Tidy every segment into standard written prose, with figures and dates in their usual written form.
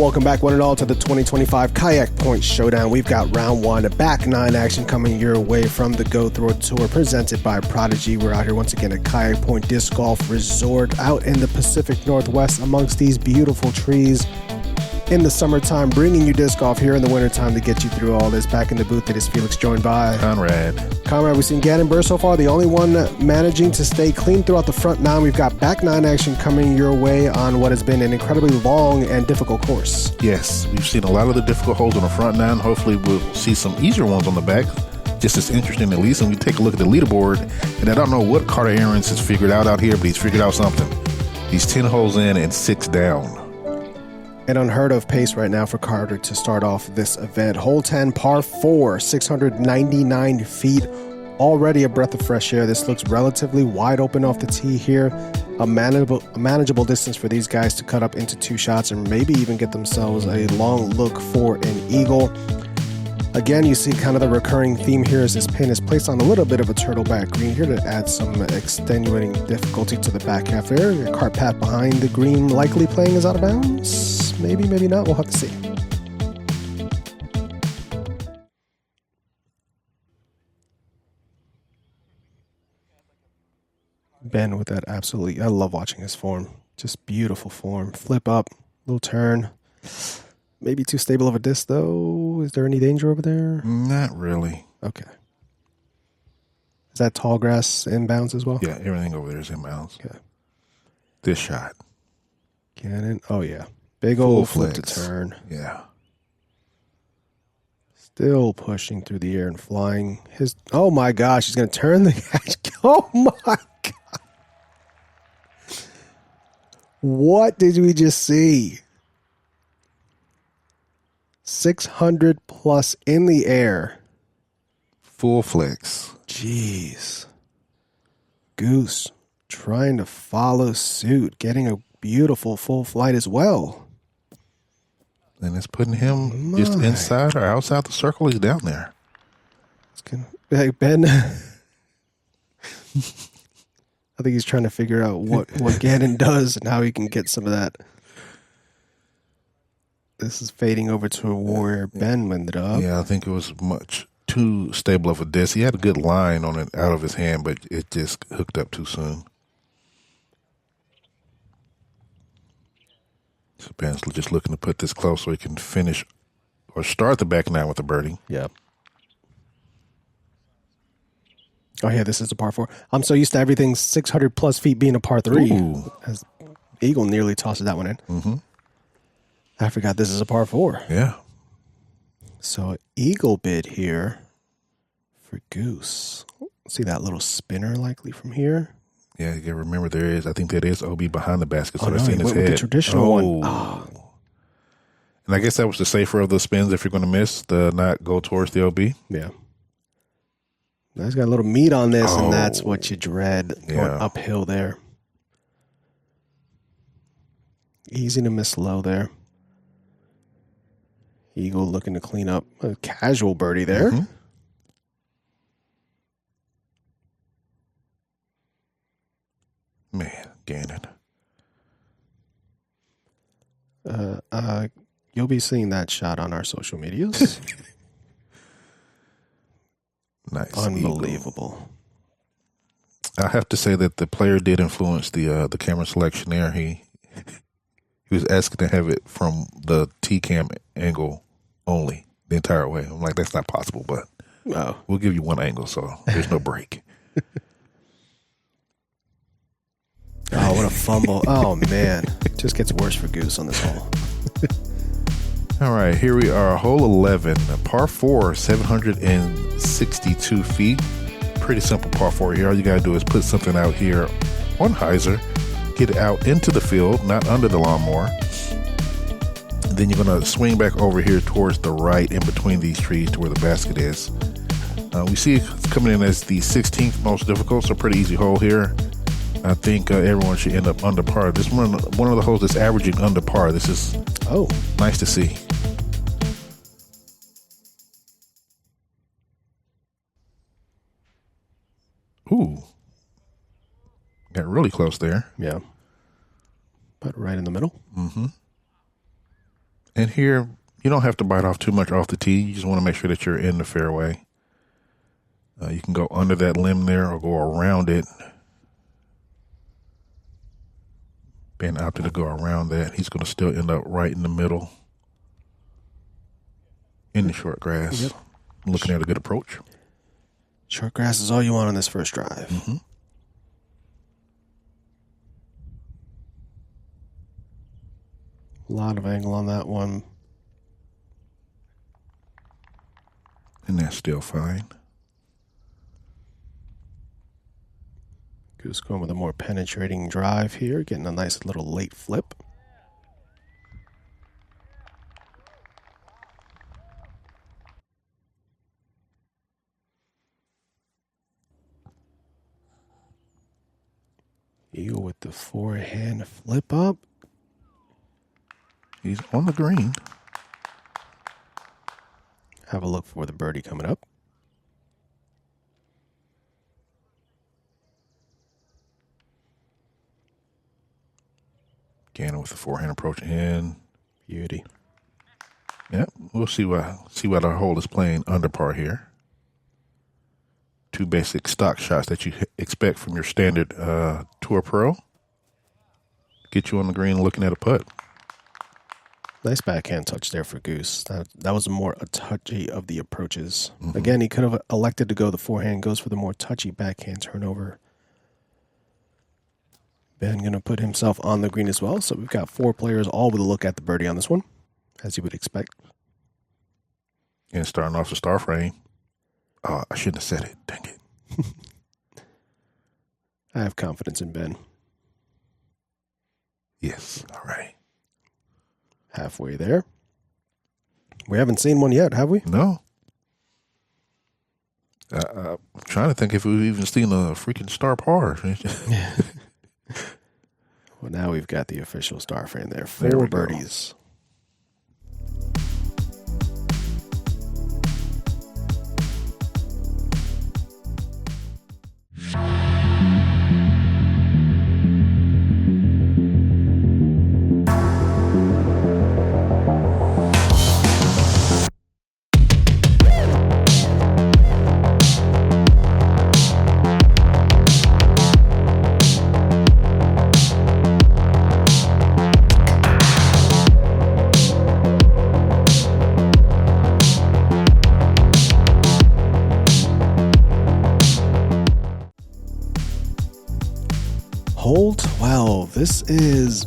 Welcome back, one and all, to the 2025 Kayak Point Showdown. We've got round one, a back nine action coming your way from the Go Through Tour presented by Prodigy. We're out here once again at Kayak Point Disc Golf Resort out in the Pacific Northwest amongst these beautiful trees in the summertime, bringing you disc golf here in the wintertime to get you through all this. Back in the booth, it is Felix, joined by Conrad, we've seen Gannon Buhr so far, the only one managing to stay clean throughout the front nine. We've got back nine action coming your way on what has been an incredibly long and difficult course. Yes, we've seen a lot of the difficult holes on the front nine. Hopefully we'll see some easier ones on the back. Just as interesting, at least. And we take a look at the leaderboard, and I don't know what Carter Aarons has figured out here, but he's figured out something. He's 10 holes in and 6 down. An unheard of pace right now for Carter to start off this event. Hole 10, par 4, 699 feet. Already a breath of fresh air. This looks relatively wide open off the tee here. A manageable distance for these guys to cut up into 2 shots and maybe even get themselves a long look for an eagle. Again, you see kind of the recurring theme here as this pin is placed on a little bit of a turtleback green here to add some extenuating difficulty to the back half there. Your cart path behind the green likely playing is out of bounds. Maybe, maybe not. We'll have to see. Ben with that absolutely, I love watching his form. Just beautiful form. Flip up, little turn. Maybe too stable of a disc, though. Is there any danger over there? Not really. Okay. Is that tall grass inbounds as well? Yeah, everything over there is inbounds. Okay. This shot. Gannon. Oh, yeah. Big old flip to turn. Yeah. Still pushing through the air and flying. Oh, my gosh. He's going to turn the catch. Oh, my God. What did we just see? 600 plus in the air. Full flex. Jeez. Goose trying to follow suit, getting a beautiful full flight as well. And it's putting him just inside or outside the circle. He's down there. Hey, Ben. I think he's trying to figure out what Gannon does and how he can get some of that. This is fading over to where Ben ended up. Yeah, I think it was much too stable of a disc. He had a good line on it out of his hand, but it just hooked up too soon. So Ben's just looking to put this close so he can finish or start the back nine with a birdie. Yep. Oh, yeah, this is a par 4. I'm so used to everything 600 plus feet being a par 3. Ooh. As Eagle nearly tosses that one in. Mm-hmm. I forgot this is a par 4. Yeah. So Eagle bid here for Goose. See that little spinner likely from here? Yeah, you gotta remember I think that is OB behind the basket. So no, I've seen his head. The traditional one. Oh. And I guess that was the safer of the spins if you're going to miss, the not go towards the OB. Yeah. That's got a little meat on this, and that's what you dread going uphill there. Easy to miss low there. Eagle looking to clean up a casual birdie there. Mm-hmm. Man, Gannon. You'll be seeing that shot on our social medias. Nice. Unbelievable. Eagle. I have to say that the player did influence the camera selection there. He was asking to have it from the T-cam angle only the entire way. I'm like, that's not possible, but we'll give you one angle, so there's no break. Oh, what a fumble. Oh, man. It just gets worse for Goose on this hole. All right, here we are, hole 11, par 4, 762 feet. Pretty simple par 4 here. All you got to do is put something out here on hyzer, get it out into the field, not under the lawnmower. Then you're going to swing back over here towards the right in between these trees to where the basket is. We see it's coming in as the 16th most difficult, so pretty easy hole here. I think everyone should end up under par. This one of the holes that's averaging under par. This is nice to see. Ooh. Got really close there. Yeah. But right in the middle. Mm-hmm. And here, you don't have to bite off too much off the tee. You just want to make sure that you're in the fairway. You can go under that limb there or go around it. Ben opted to go around that. He's going to still end up right in the middle in the short grass. Yep. Looking at a good approach. Short grass is all you want on this first drive. Mm-hmm. A lot of angle on that one. And that's still fine. Goose going with a more penetrating drive here, getting a nice little late flip. Eagle with the forehand flip up. He's on the green. Have a look for the birdie coming up. Gannon with the forehand approach in. Beauty. Yep, we'll see what our hole is playing under par here. Two basic stock shots that you expect from your standard Tour Pro. Get you on the green looking at a putt. Nice backhand touch there for Goose. That was more a touchy of the approaches. Mm-hmm. Again, he could have elected to go the forehand, goes for the more touchy backhand turnover. Ben going to put himself on the green as well. So we've got 4 players all with a look at the birdie on this one, as you would expect. And starting off the star frame. Oh, I shouldn't have said it. Dang it. I have confidence in Ben. Yes. All right. Halfway there. We haven't seen one yet, have we? No. I'm trying to think if we've even seen a freaking star par. Well, now we've got the official star frame there. 4 birdies. Hole 12. This is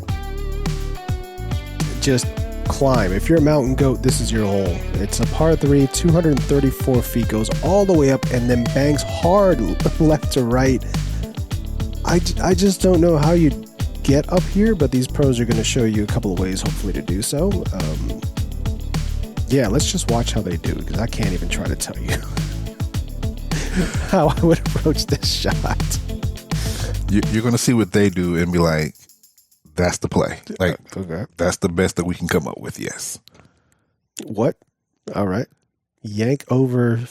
just climb. If you're a mountain goat, this is your hole. It's a par 3, 234 feet, goes all the way up and then bangs hard left to right. I just don't know how you get up here, but these pros are going to show you a couple of ways, hopefully, to do so. Yeah, let's just watch how they do, because I can't even try to tell you how I would approach this shot. You're going to see what they do and be like, that's the play. Like, okay. That's the best that we can come up with, yes. What? All right. Yank over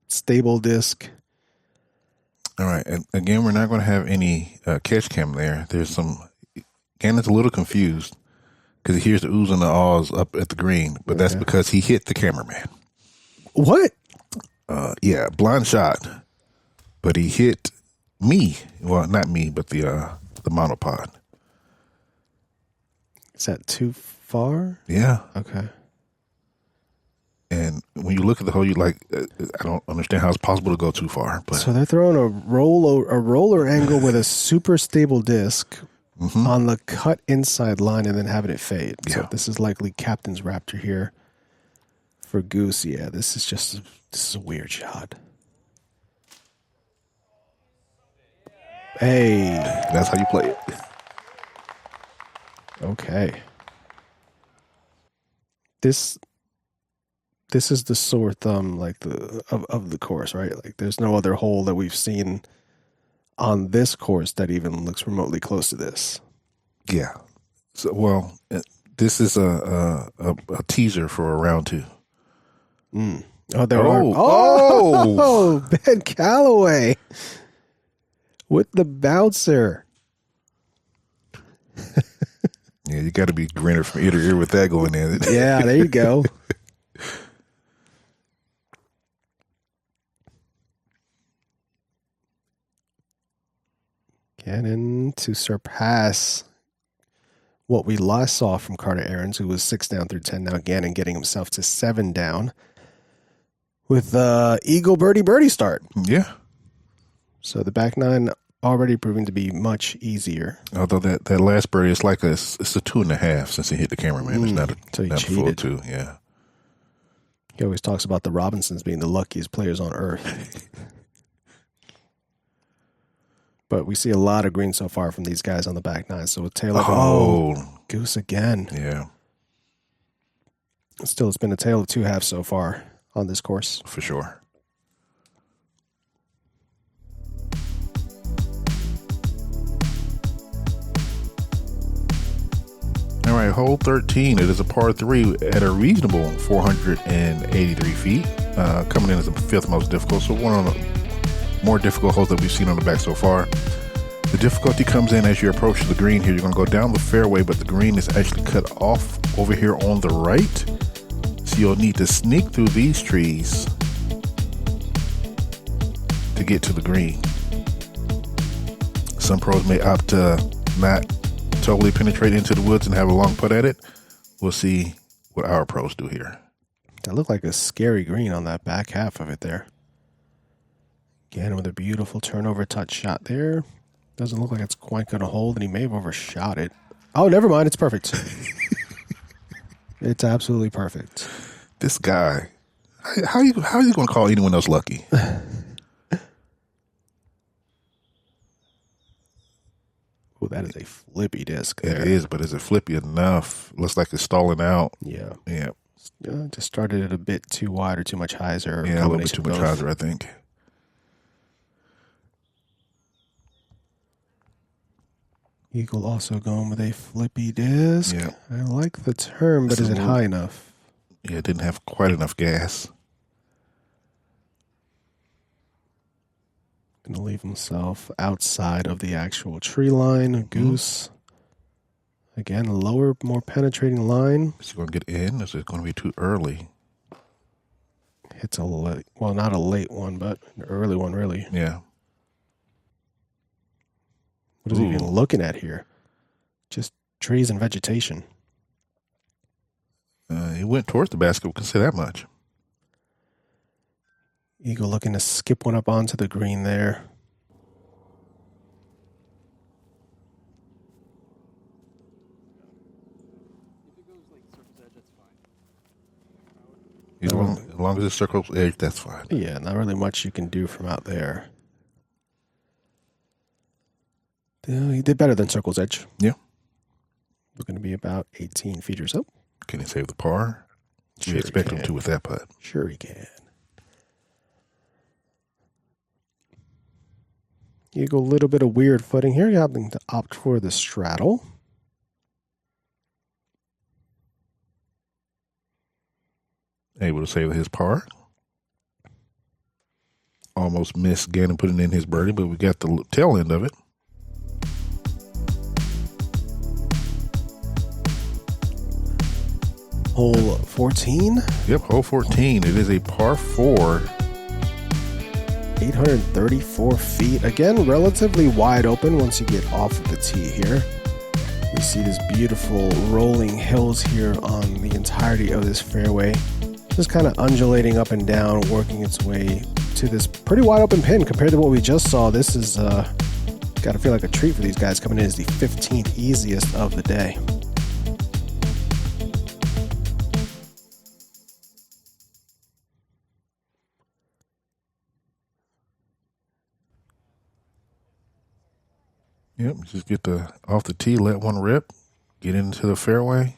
stable disc. All right. And again, we're not going to have any catch cam there. Gannon's a little confused because he hears the oohs and the ahs up at the green, but that's because he hit the cameraman. What? Yeah, blind shot. But he hit me. Well, not me, but the monopod. Is that too far? Yeah. Okay. And when you look at the hole, you I don't understand how it's possible to go too far. But so they're throwing a roller angle with a super stable disc on the cut inside line and then having it fade. Yeah. So this is likely Captain's Raptor here for Goose. Yeah, this is a weird shot. Hey. That's how you play it. Okay. This is the sore thumb of the course, right? Like there's no other hole that we've seen on this course that even looks remotely close to this. Yeah. So, well, this is a teaser for a round 2. Oh, there are. Oh, Ben Callaway with the bouncer. Yeah, you got to be grinner from ear to ear with that going in. Yeah, there you go. Gannon to surpass what we last saw from Carter Aarons, who was 6 down through 10. Now Gannon getting himself to 7 down with Eagle birdie start. Yeah. So the back 9 already proving to be much easier. Although that last birdie, it's like it's a 2.5 since he hit the cameraman. It's not a full 2. Yeah. He always talks about the Robinsons being the luckiest players on earth. But we see a lot of green so far from these guys on the back 9. So with Taylor, goose again. Yeah. Still, it's been a tale of 2 halves so far on this course. For sure. All right, hole 13. It is a par 3 at a reasonable 483 feet. Coming in as the 5th most difficult. So one of the more difficult holes that we've seen on the back so far. The difficulty comes in as you approach the green here. You're going to go down the fairway, but the green is actually cut off over here on the right. So you'll need to sneak through these trees to get to the green. Some pros may opt to not totally penetrate into the woods and have a long putt at it. We'll see what our pros do here. That looked like a scary green on that back half of it there. Again, with a beautiful turnover touch shot there. Doesn't look like it's quite going to hold, and he may have overshot it. Oh, never mind. It's perfect. It's absolutely perfect. This guy, how are you going to call anyone else lucky? Oh, that is a flippy disc there. It is, but is it flippy enough? Looks like it's stalling out. Yeah. Yeah. Just started it a bit too wide or too much hyzer. Yeah, a little bit too much hyzer, I think. Eagle also going with a flippy disc. Yeah. I like the turn, but is it high enough? Yeah, it didn't have quite enough gas. Going to leave himself outside of the actual tree line. Goose. Again, a lower, more penetrating line. Is it going to get in? Is it going to be too early? Hits a late, well, not a late one, but an early one, really. Yeah. What is he even looking at here? Just trees and vegetation. He went towards the basket. We can say that much. Eagle looking to skip one up onto the green there. As long as it circles edge, that's fine. Yeah, not really much you can do from out there. Yeah, he did better than circle's edge. Yeah. We're going to be about 18 feet or so. Can he save the par? Sure We expect he him can. to with that putt. Sure he can. Eagle, a little bit of weird footing here. You're having to opt for the straddle. Able to save his par. Almost missed Gannon putting in his birdie, but we got the tail end of it. Hole 14. Yep, hole 14. It is a par 4. 834 feet. Again, relatively wide open once you get off of the tee here. You see this beautiful rolling hills here on the entirety of this fairway. Just kind of undulating up and down, working its way to this pretty wide open pin compared to what we just saw. This is got to feel like a treat for these guys coming in as the 15th easiest of the day. Yep, just get off the tee, let one rip, get into the fairway.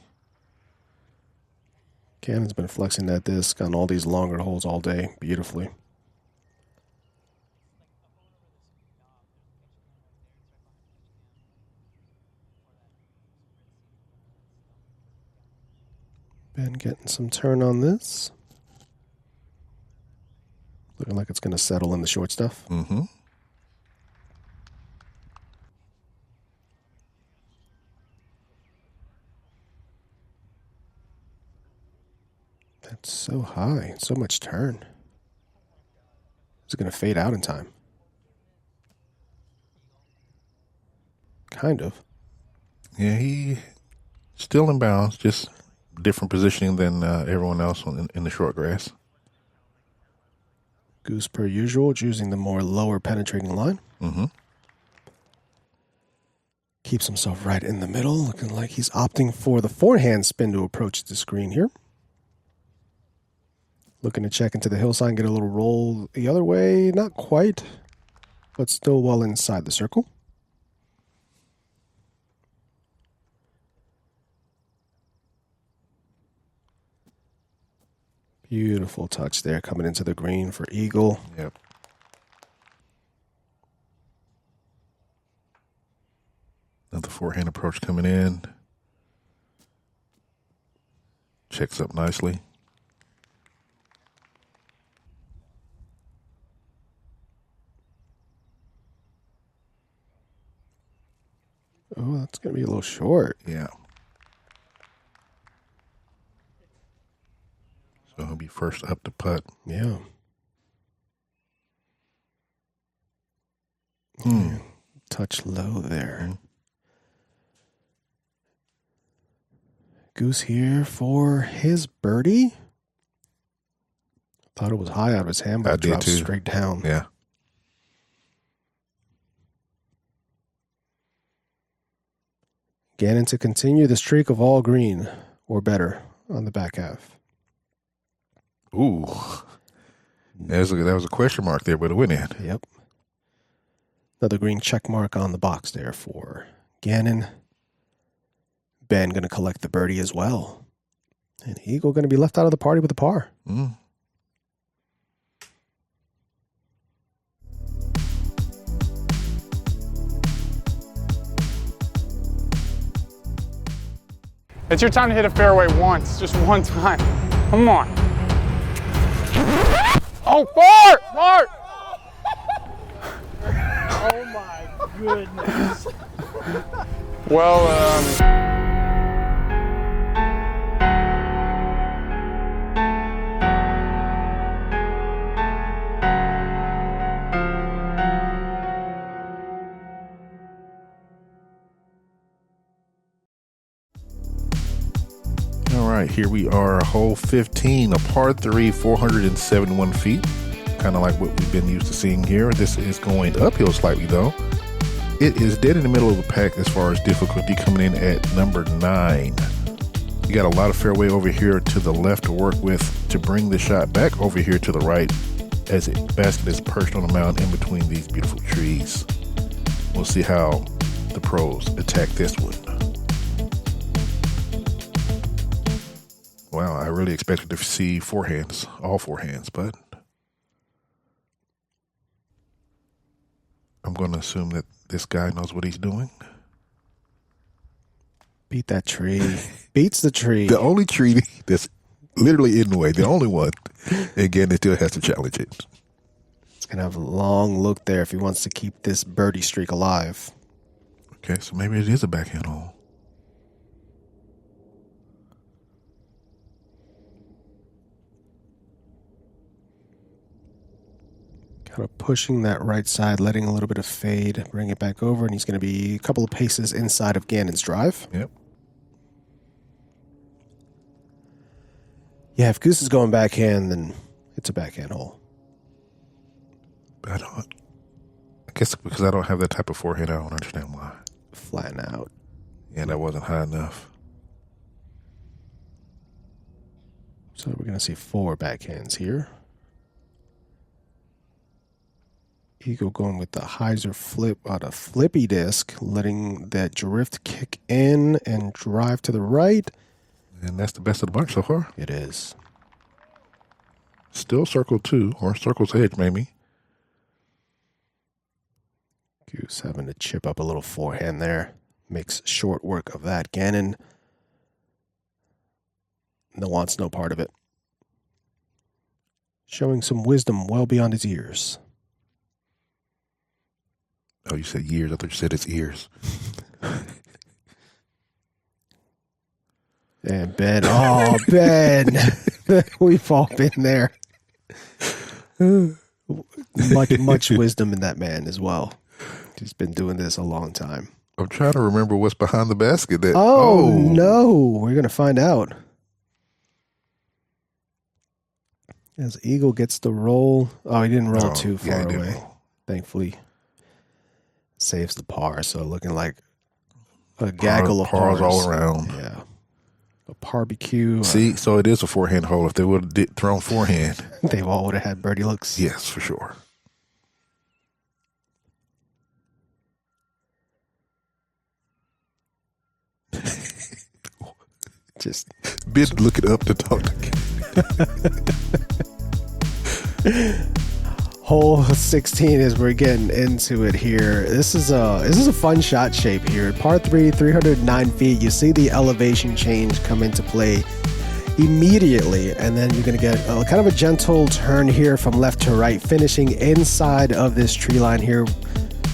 Cannon's been flexing that disc on all these longer holes all day beautifully. Ben getting some turn on this. Looking like it's going to settle in the short stuff. Mm-hmm. That's so high. So much turn. Is it going to fade out in time? Kind of. Yeah, he still in bounds, just different positioning than everyone else in the short grass. Goose, per usual, choosing the more lower penetrating line. Mm-hmm. Keeps himself right in the middle, looking like he's opting for the forehand spin to approach the screen here. Looking to check into the hillside and get a little roll the other way. Not quite, but still well inside the circle. Beautiful touch there coming into the green for eagle. Yep. Another forehand approach coming in. Checks up nicely. Oh, that's going to be a little short. Yeah. So he'll be first up to putt. Yeah. Touch low there. Goose here for his birdie. Thought it was high out of his hand, but it dropped straight down. Yeah. Gannon to continue the streak of all green or better on the back half. Ooh. That was a question mark there, but it went in. Yep. Another green check mark on the box there for Gannon. Ben going to collect the birdie as well. And Eagle going to be left out of the party with a par. It's your time to hit a fairway once, just one time. Come on. Oh, fart! Fart! Oh my goodness. Well, All right, here we are, hole 15, a par 3, 471 feet. Kind of like what we've been used to seeing here. This is going uphill slightly, though. It is dead in the middle of the pack as far as difficulty, coming in at number 9. You got a lot of fairway over here to the left to work with to bring the shot back over here to the right as the basket is perched on the mound in between these beautiful trees. We'll see how the pros attack this one. Wow, I really expected to see forehands, all forehands, but I'm going to assume that this guy knows what he's doing. Beat that tree. Beats the tree. The only tree that's literally in the way, the only one. Again, it still has to challenge it. It's going to have a long look there if he wants to keep this birdie streak alive. Okay, so maybe it is a backhand hole. Kind of pushing that right side, letting a little bit of fade, bring it back over, and he's going to be a couple of paces inside of Gannon's drive. Yep. Yeah, if Goose is going backhand, then it's a backhand hole. I guess because I don't have that type of forehand, I don't understand why. Flatten out. Yeah, that wasn't high enough. So we're going to see 4 backhands here. Eagle going with the hyzer flip on a flippy disc, letting that drift kick in and drive to the right. And that's the best of the bunch so far. It is. Still circle 2, or circle's edge maybe. Goose having to chip up a little forehand there. Makes short work of that. Gannon wants no part of it. Showing some wisdom well beyond his years. Oh, you said years. I thought you said it's ears. And Ben. Oh, Ben. We've all been there. Much wisdom in that man as well. He's been doing this a long time. I'm trying to remember what's behind the basket. No, we're gonna find out. As Eagle gets the roll. Oh, he didn't roll too far away. Thankfully, saves the par. So looking like a gaggle of pars pars all around. Yeah, a barbecue. See, so it is a forehand hole. If they would have thrown forehand, they all would have had birdie looks. Yes, for sure. Just Ben looking up to talk to Hole 16 as we're getting into it here. This is a fun shot shape here. Par 3, 309 feet. You see the elevation change come into play immediately, and then you're going to get kind of a gentle turn here from left to right, finishing inside of this tree line here,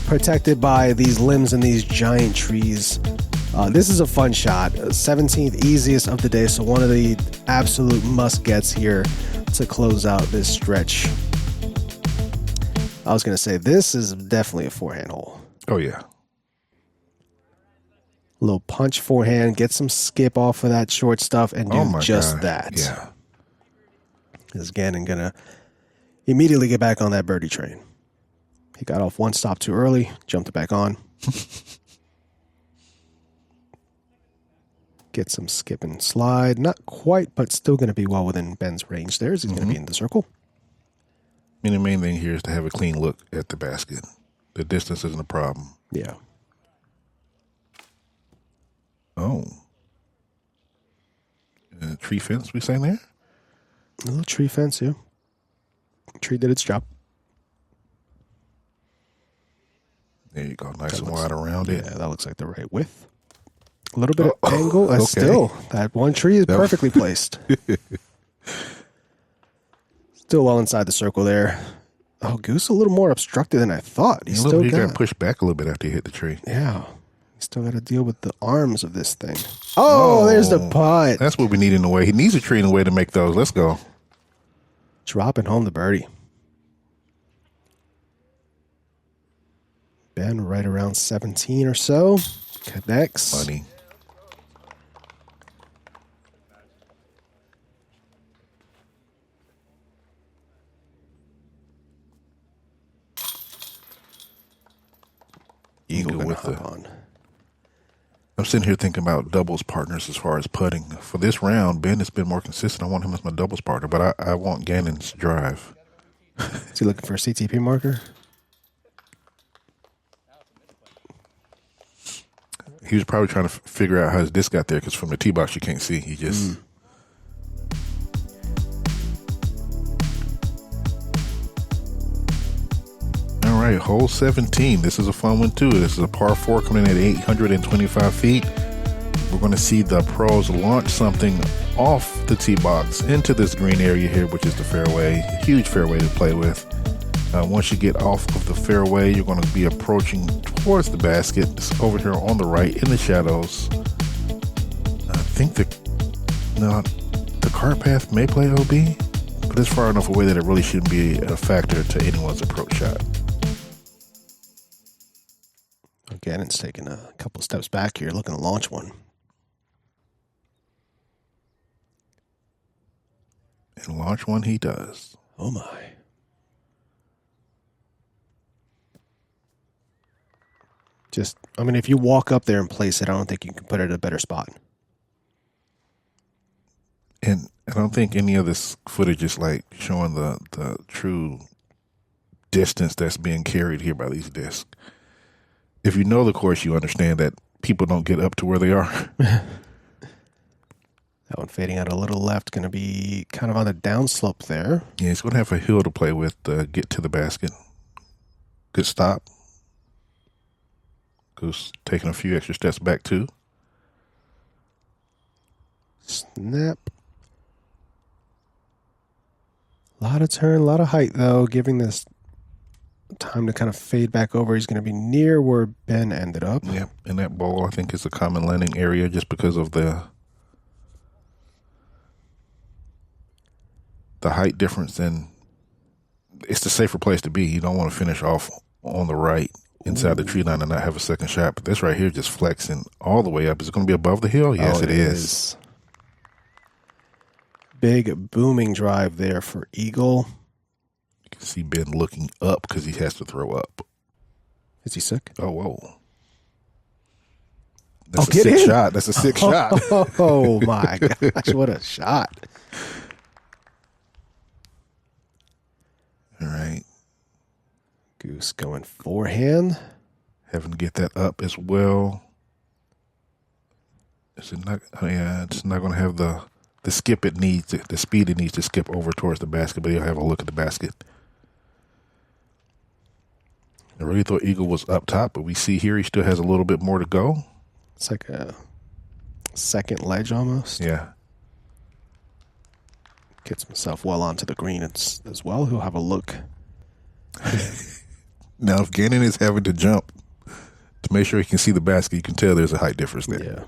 protected by these limbs and these giant trees. This is a fun shot. 17th easiest of the day, so one of the absolute must-gets here to close out this stretch. I was going to say, this is definitely a forehand hole. Oh, yeah. A little punch forehand, get some skip off of that short stuff, and do just that. Yeah. Is Gannon going to immediately get back on that birdie train? He got off one stop too early, jumped it back on. Get some skip and slide. Not quite, but still going to be well within Ben's range there. He's going to be in the circle. I mean, the main thing here is to have a clean look at the basket. The distance isn't a problem. Yeah. Oh. Tree fence, we saying there? A little tree fence, yeah. Tree did its job. There you go. Nice and wide around it. Yeah, that looks like the right width. A little bit of angle. Okay. Still, that one tree is perfectly placed. Still well inside the circle there. Oh, Goose a little more obstructed than I thought. He got pushed back a little bit after he hit the tree. Yeah. He's still got to deal with the arms of this thing. Oh, there's the putt. That's what we need in the way. He needs a tree in the way to make those. Let's go. Dropping home the birdie. Ben right around 17 or so. Connects. Funny. Eagle gonna hop on. I'm sitting here thinking about doubles partners as far as putting. For this round, Ben has been more consistent. I want him as my doubles partner, but I want Gannon's drive. Is he looking for a CTP marker? He was probably trying to figure out how his disc got there because from the tee box you can't see. He just... All right, hole 17. This is a fun one too. This is a par 4 coming in at 825 feet. We're going to see the pros launch something off the tee box into this green area here, which is the fairway. Huge fairway to play with. Once you get off of the fairway, you're going to be approaching towards the basket. It's over here on the right in the shadows. I think the cart path may play OB, but it's far enough away that it really shouldn't be a factor to anyone's approach shot. Gannon's taking a couple steps back here, looking to launch one. And launch one he does. Oh my. Just, I mean, if you walk up there and place it, I don't think you can put it at a better spot. And I don't think any of this footage is like showing the true distance that's being carried here by these discs. If you know the course, you understand that people don't get up to where they are. That one fading out a little left, going to be kind of on the downslope there. Yeah, he's going to have a hill to play with to get to the basket. Good stop. Goose taking a few extra steps back too. Snap. A lot of turn, a lot of height though, giving this time to kind of fade back over. He's going to be near where Ben ended up. Yep, and that bowl I think is a common landing area just because of the the height difference, then it's the safer place to be. You don't want to finish off on the right inside the tree line and not have a second shot. But this right here just flexing all the way up. Is it going to be above the hill? Yes, it is. Big booming drive there for Eagle. You can see Ben looking up because he has to throw up. Is he sick? Oh, whoa. That's a sick shot. That's a sick shot. Oh, my gosh. What a shot. All right. Goose going forehand. Having to get that up as well. Is it not? Oh, yeah, it's not going to have the skip it needs, the speed it needs to skip over towards the basket, but he'll have a look at the basket. I really thought Eagle was up top, but we see here he still has a little bit more to go. It's like a second ledge almost. Yeah. Gets himself well onto the green as well. He'll have a look. Now, if Gannon is having to jump to make sure he can see the basket, you can tell there's a height difference there. Yeah.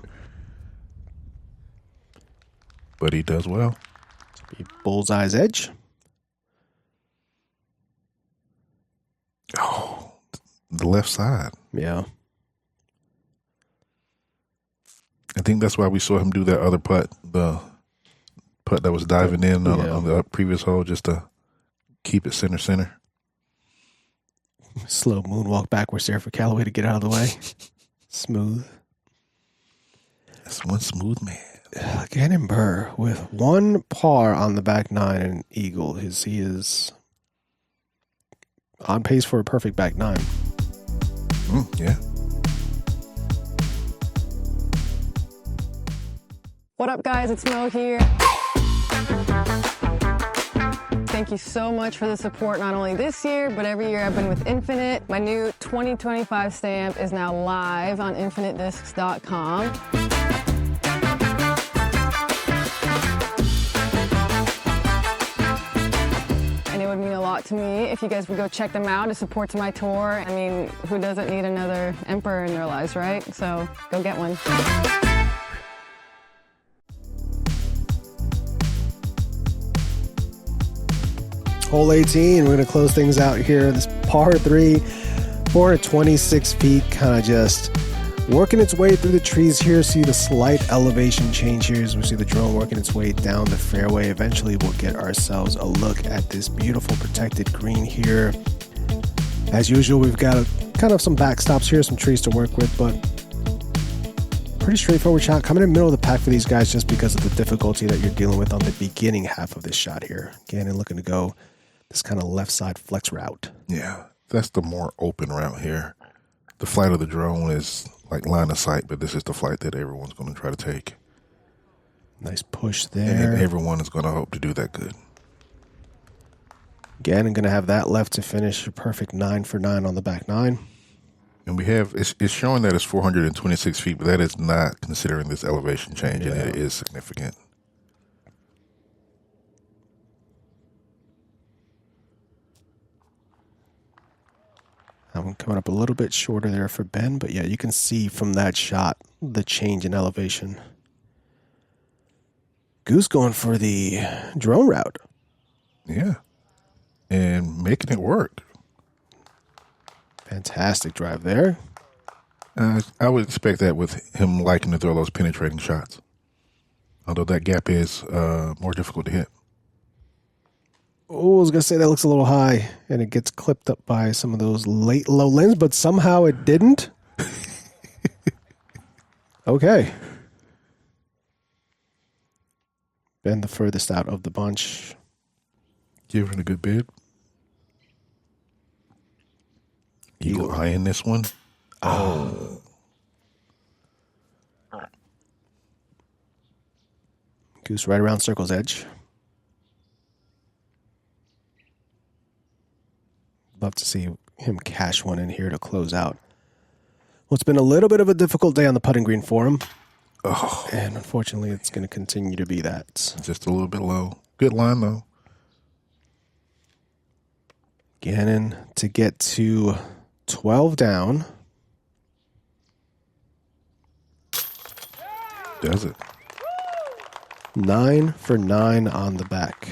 But he does well. Bullseye's edge. Oh, the left side. Yeah. I think that's why we saw him do that other putt, the putt that was diving in on the previous hole, just to keep it center. Slow moonwalk backwards there for Callaway to get out of the way. Smooth. That's one smooth man. Gannon Buhr with one par on the back nine and Eagle. He is on pace for a perfect back nine. Yeah. What up, guys? It's Mo here. Thank you so much for the support, not only this year, but every year I've been with Infinite. My new 2025 stamp is now live on infinitediscs.com. And it would mean a lot to me if you guys would go check them out as support to my tour. I mean, who doesn't need another emperor in their lives, right? So go get one. Hole 18, we're going to close things out here. This par 3, 426 feet, kind of just working its way through the trees here. See the slight elevation change here as we see the drone working its way down the fairway. Eventually, we'll get ourselves a look at this beautiful protected green here. As usual, we've got kind of some backstops here, some trees to work with, but pretty straightforward shot. Coming in the middle of the pack for these guys just because of the difficulty that you're dealing with on the beginning half of this shot here. Gannon looking to go this kind of left side flex route. Yeah, that's the more open route here. The flight of the drone is like line of sight, but this is the flight that everyone's going to try to take. Nice push there. And everyone is going to hope to do that good. Gannon going to have that left to finish a perfect 9 for 9 on the back nine. And we have, it's showing that it's 426 feet, but that is not considering this elevation change, and it is significant. That one coming up a little bit shorter there for Ben, but yeah, you can see from that shot the change in elevation. Goose going for the drone route. Yeah. And making it work. Fantastic drive there. I would expect that with him liking to throw those penetrating shots. Although that gap is more difficult to hit. Oh, I was going to say that looks a little high, and it gets clipped up by some of those late low lands, but somehow it didn't. Okay. Ben the furthest out of the bunch. Giving a good bid. Eagle eyeing this one. Oh. Goose right around circle's edge. Love to see him cash one in here to close out. Well, it's been a little bit of a difficult day on the putting green for him. Oh. And unfortunately, it's going to continue to be that. Just a little bit low. Good line, though. Gannon to get to 12 down. Does it. 9 for 9 on the back.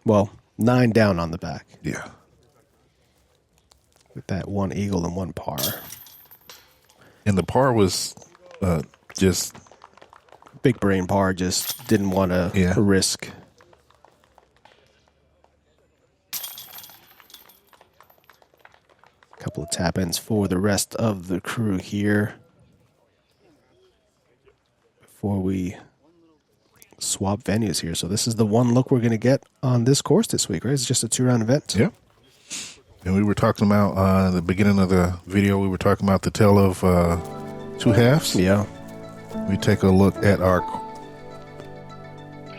Well, 9 down on the back. Yeah. With that 1 eagle and 1 par. And the par was just... Big brain par, just didn't want to risk. A couple of tap-ins for the rest of the crew here. Before we swap venues here. So this is the one look we're going to get on this course this week, right? It's just a 2-round event. Yeah. And we were talking about, at the beginning of the video, we were talking about the tale of 2 halves. Yeah. We take a look at our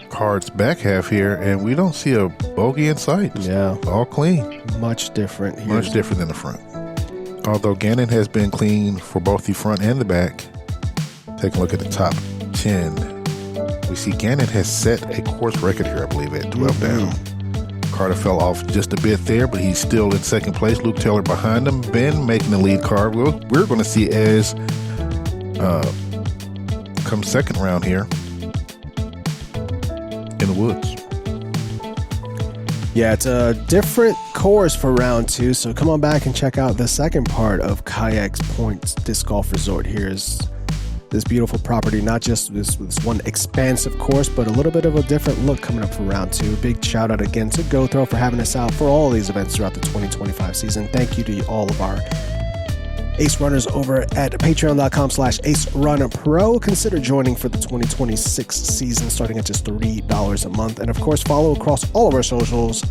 card's back half here, and we don't see a bogey in sight. Yeah. All clean. Much different here. Much different than the front. Although Gannon has been clean for both the front and the back. Take a look at the top 10. We see Gannon has set a course record here, I believe, at 12 down. Carter fell off just a bit there, but he's still in second place. Luke Taylor behind him. Ben making the lead car. We're going to see as come second round here in the woods. Yeah, it's a different course for round 2, so come on back and check out the second part of Kayak's Point Disc Golf Resort. Here's this beautiful property, not just this one expansive course, but a little bit of a different look coming up for round 2. Big shout out again to GoThrow for having us out for all these events throughout the 2025 season. Thank you to all of our Ace Runners over at patreon.com/AceRunPro. Consider joining for the 2026 season starting at just $3 a month. And of course, follow across all of our socials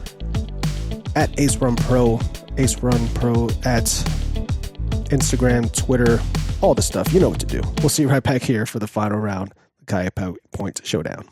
at AceRunPro, AceRunPro at Instagram, Twitter, all the stuff. You know what to do. We'll see you right back here for the final round, the Kayak Point Showdown.